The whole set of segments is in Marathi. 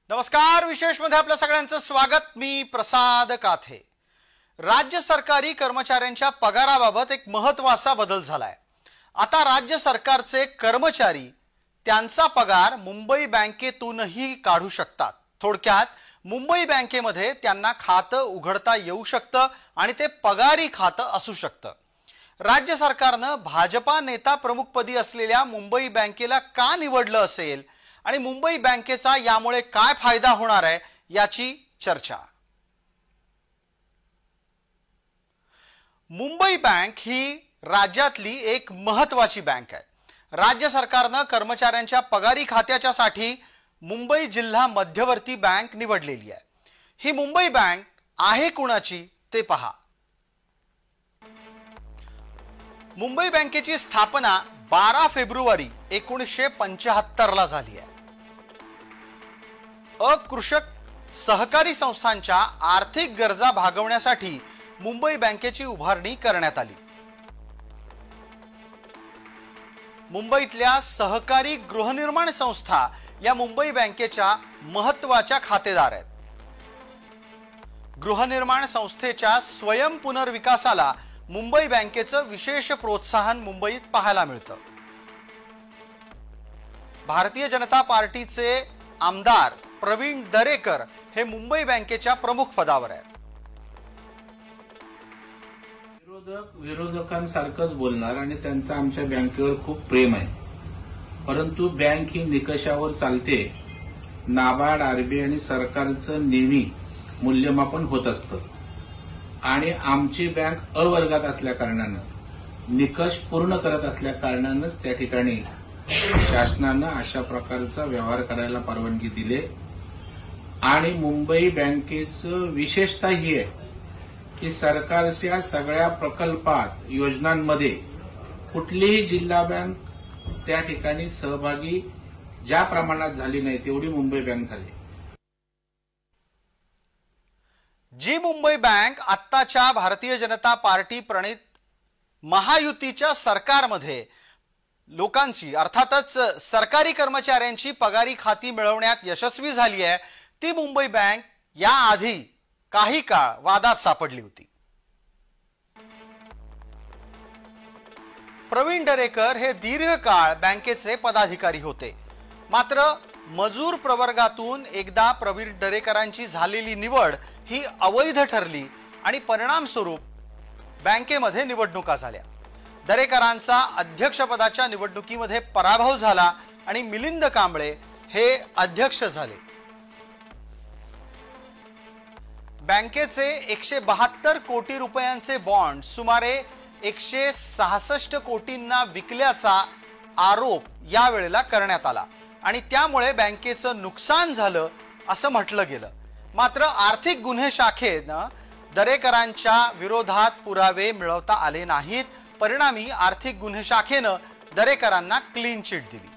नमस्कार, विशेष मध्ये आपल्या सगळ्यांचं स्वागत। मी प्रसाद काथे। राज्य सरकारी कर्मचाऱ्यांच्या पगाराबाबत एक महत्त्वाचा बदल झालाय। आता राज्य सरकारचे कर्मचारी त्यांचा पगार मुंबई बँकेतूनही काढू शकतात। थोडक्यात मुंबई बँकेमध्ये त्यांना खातं उघडता येऊ शकतं आणि ते पगारी खातं असू शकतं। राज्य सरकारने भाजपा नेता प्रमुखपदी असलेल्या मुंबई बँकेला का निवडलं असेल आणि मुंबई बँकेचा यामुळे काय फायदा होणार आहे याची चर्चा। मुंबई बँक ही राज्यातली एक महत्त्वाची बँक आहे। राज्य सरकारने कर्मचाऱ्यांच्या पगारी खात्याच्यासाठी मुंबई जिल्हा मध्यवर्ती बँक निवडलेली आहे। ही मुंबई बँक आहे कुणाची ते पहा। मुंबई बँकेची स्थापना 12 फेब्रुवारी 1975 ला झाली आहे। अकृषक सहकारी संस्थांच्या आर्थिक गरजा भागवण्यासाठी मुंबई बँकेची उभारणी करण्यात आली। मुंबईतल्या सहकारी गृहनिर्माण संस्था या मुंबई बँकेच्या महत्त्वाच्या खातेदार आहेत। गृहनिर्माण संस्थेच्या स्वयं पुनर्विकासाला मुंबई बँकेचं विशेष प्रोत्साहन मुंबईत पाहायला मिळतं। भारतीय जनता पार्टीचे आमदार प्रवीण दरेकर हे मुंबई बँकेच्या प्रमुख पदावर आहेत। विरोधकांसारखंच बोलणार आणि त्यांचं आमच्या बँकेवर खूप प्रेम आहे, परंतु बँक ही निकषावर चालते। नाबार्ड, आरबीआय आणि सरकारचं नेहमी मूल्यमापन होत असतं आणि आमची बँक अ वर्गात असल्या कारणानं निकष पूर्ण करत असल्या कारणानंच त्या ठिकाणी शासनानं अशा प्रकारचा व्यवहार करायला परवानगी दिली। आणि मुंबई बँकेचं विशेषता ही आहे की सरकारच्या सगळ्या प्रकल्पात योजनांमध्ये कुठलीही जिल्हा बँक त्या ठिकाणी सहभागी ज्या प्रमाणात झाली नाही तेवढी मुंबई बँक झाली। जी मुंबई बँक आत्ताच्या भारतीय जनता पार्टी प्रणित महायुतीच्या सरकारमध्ये लोकांची अर्थातच सरकारी कर्मचाऱ्यांची पगारी खाती मिळवण्यात यशस्वी झाली आहे, ती मुंबई बँक याआधी काही काळ वादात सापडली होती। प्रवीण दरेकर हे दीर्घकाळ बँकेचे पदाधिकारी होते, मात्र मजूर प्रवर्गातून एकदा प्रवीण दरेकरांची झालेली निवड ही अवैध ठरली आणि परिणामस्वरूप बँकेमध्ये निवडणुका झाल्या। दरेकरांचा अध्यक्षपदाच्या निवडणुकीमध्ये पराभव झाला आणि मिलिंद कांबळे हे अध्यक्ष झाले। बँकेचे 172 कोटी रुपयांचे बॉन्ड सुमारे 166 कोटींना विकल्याचा आरोप यावेळेला करण्यात आला आणि त्यामुळे बँकेचं नुकसान झालं असं म्हटलं गेलं। मात्र आर्थिक गुन्हे शाखेनं दरेकरांच्या विरोधात पुरावे मिळवता आले नाहीत। परिणामी आर्थिक गुन्हे शाखेनं दरेकरांना क्लीन चिट दिली।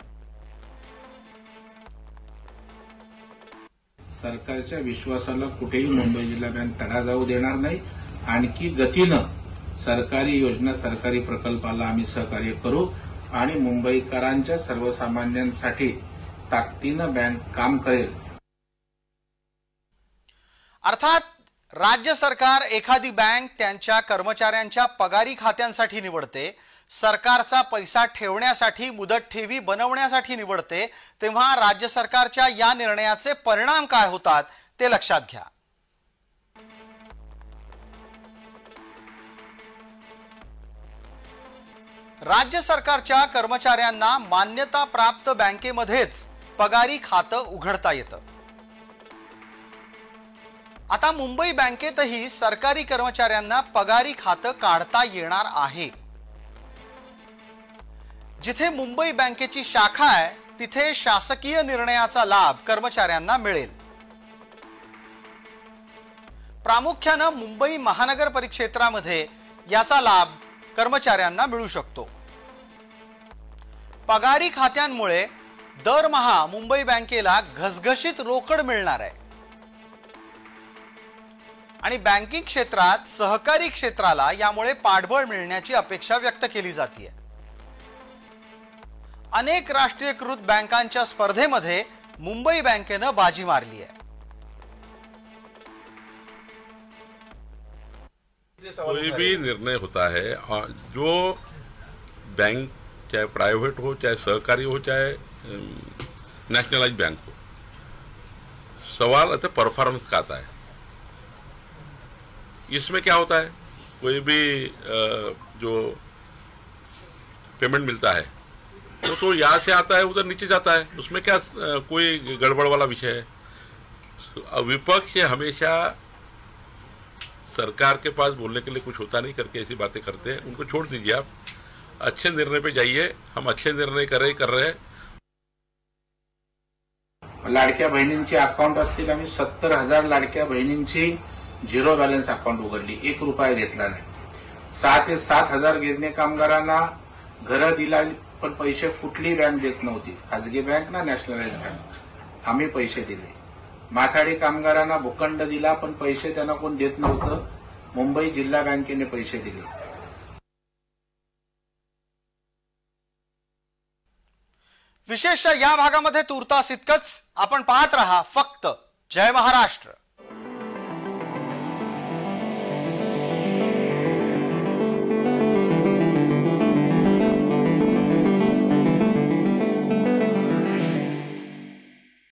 सरकारच्या विश्वासाला कुठेही मुंबई जिल्हा बँक तडा जाऊ देणार नाही। आणखी गतीनं सरकारी योजना, सरकारी प्रकल्पाला आम्ही सहकार्य करू आणि मुंबईकरांच्या सर्वसामान्यांसाठी ताकदीनं बँक काम करेल। अर्थात राज्य सरकार एखादी बँक त्यांच्या कर्मचाऱ्यांच्या पगारी खात्यांसाठी निवडते, सरकारचा पैसा ठेवण्यासाठी मुदत ठेवी बनवण्यासाठी निवडते, तेव्हा राज्य सरकारच्या या निर्णयाचे परिणाम काय होतात ते लक्षात घ्या। राज्य सरकारच्या कर्मचाऱ्यांना मान्यता प्राप्त बँकेमध्येच पगारी खातं उघडता येतं। आता मुंबई बँकेतही सरकारी कर्मचाऱ्यांना पगारी खातं काढता येणार आहे। जिथे मुंबई बँकेची शाखा आहे तिथे शासकीय निर्णयाचा लाभ कर्मचाऱ्यांना मिळेल। प्रामुख्याने मुंबई महानगर परिक्षेत्रामध्ये याचा लाभ कर्मचाऱ्यांना मिळू शकतो। पगारी खात्यांमुळे दरमहा मुंबई बँकेला घसघशीत रोकड मिळणार आहे आणि बँकिंग क्षेत्रात सहकारी क्षेत्राला यामुळे पाठबळ मिळण्याची अपेक्षा व्यक्त केली जाते। अनेक राष्ट्रीयकृत बँकांच्या स्पर्धेमध्ये मुंबई बँकेनं बाजी मारली आहे। कोई भी निर्णय होता है और जो बैंक चाहे प्राइवेट हो, चाहे सहकारी हो, चाहे नेशनलाइज बैंक हो, सवाल आता परफॉर्मेंस का आता है। इसमें क्या होता है, कोई भी जो पेमेंट मिलता है वो तो यहाँ से आता है उधर नीचे जाता है, उसमें क्या कोई गड़बड़ वाला विषय है। विपक्ष हमेशा सरकार के पास बोलने के लिए कुछ होता नहीं करके ऐसी बातें करते हैं, उनको छोड़ दीजिए। आप अच्छे निर्णय पे जाइए, हम अच्छे निर्णय कर रहे हैं। लाडक्या बहिणींची अकाउंट असतील, आम्ही 70,000 लाडक्या बहिणींची झिरो बॅलन्स अकाउंट उघडली, 1 रुपया घेतला नाही। 6 ते 7,000 गिरणी कामगारांना घरं दिला, पण पैसे कुठली बँक देत नव्हती, खाजगी बँक ना नॅशनलाइज बँक, आम्ही पैसे दिले। माथाडी कामगारांना भूखंड दिला, पण पैसे त्यांना कोण देत नव्हतं, मुंबई जिल्हा बँकेने पैसे दिले। विशेष या भागामध्ये तुर्तास इतकंच। आपण पाहत रहा फक्त जय महाराष्ट्र।